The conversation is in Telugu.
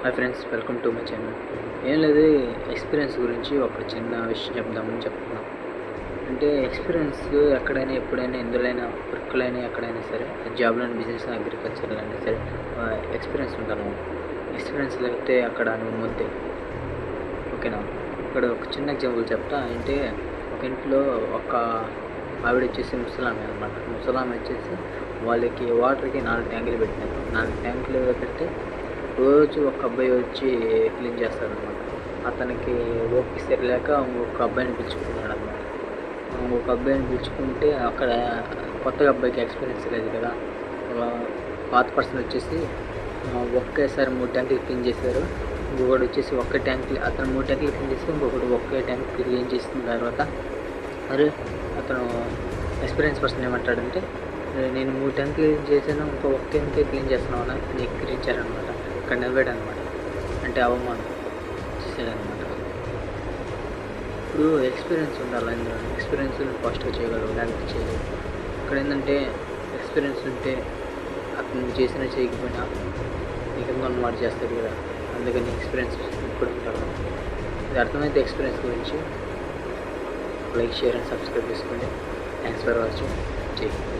Hi friends, welcome to my channel. ఏం లేదు, ఎక్స్పీరియన్స్ గురించి ఒక చిన్న విషయం చెప్దామని చెప్తున్నాం. అంటే ఎక్స్పీరియన్స్ ఎక్కడైనా ఎప్పుడైనా ఎందులోనైనా వర్క్లైనా ఎక్కడైనా సరే, జాబ్లోని బిజినెస్ అగ్రికల్చర్లో అయినా సరే ఎక్స్పీరియన్స్ ఉంటాను. ఎక్స్పీరియన్స్ లేకపోతే అక్కడ నువ్వు ముద్దే. ఓకేనా? ఇక్కడ ఒక చిన్న ఎగ్జాంపుల్ చెప్తా. అంటే ఒక ఇంట్లో ఒక ఆవిడ వచ్చేసి ముసలామె అనమాట. ముసలామె వచ్చేసి వాళ్ళకి వాటర్కి 4 ట్యాంకులు పెట్టినారు. 4 ట్యాంకులు పెడితే రోజు ఒక అబ్బాయి వచ్చి క్లీన్ చేస్తాడనమాట. అతనికి ఓపిక సరిలేక ఇంకొక అబ్బాయిని పిలుచుకున్నాడు అనమాట. ఇంకొక అబ్బాయిని పిలుచుకుంటే అక్కడ కొత్తగా అబ్బాయికి ఎక్స్పీరియన్స్ లేదు కదా. పాత పర్సన్ వచ్చేసి ఒకేసారి 3 ట్యాంకులు క్లీన్ చేశారు. ఇంకొకటి వచ్చేసి ఒక్క ట్యాంక్, అతను 3 ట్యాంకులు క్లీన్ చేసి ఇంకొకటి ఒకే ట్యాంక్ క్లీన్ చేసిన తర్వాత మరి అతను ఎక్స్పీరియన్స్ పర్సన్ ఏమంటాడంటే, నేను 3 ట్యాంకులు క్లీన్ చేశాను, ఇంకో ఒక్క ట్యాంకే క్లీన్ చేస్తున్నావు అని ఎక్కిరించారనమాట. అక్కడ నిలబెట్టాడు అనమాట. అంటే అవమానం చేశాడనమాట. ఇప్పుడు ఎక్స్పీరియన్స్ ఉండాలి. అందులో ఎక్స్పీరియన్స్ ఫాస్ట్గా చేయగలవు, లేకపోతే చేయలేవు. ఇక్కడ ఏంటంటే ఎక్స్పీరియన్స్ ఉంటే అతను చేసినా చేయకపోయినా నీకు మాట చేస్తాడు కదా. అందుకని ఎక్స్పీరియన్స్ ఇప్పుడు ఉంటాను. ఇది అర్థమైతే ఎక్స్పీరియన్స్ గురించి లైక్, షేర్ అండ్ సబ్స్క్రైబ్ చేసుకోండి. Thanks for watching. జై హింద్.